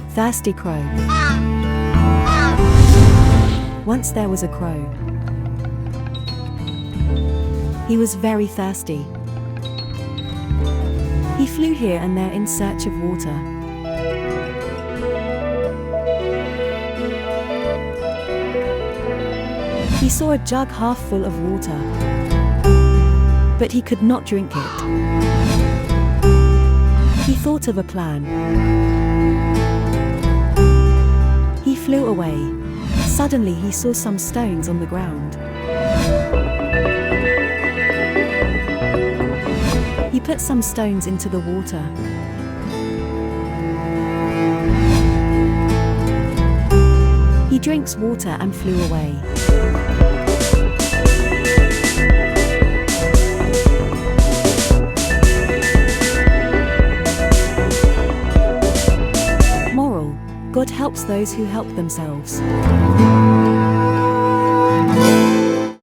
Thirsty crow. Once there was a crow. He was very thirsty. He flew here and there in search of water. He saw a jug half full of water, but he could not drink it. He thought of a plan. He flew away. Suddenly he saw some stones on the ground. He put some stones into the water. He drinks water and flew away. Moral: God helps those who help themselves.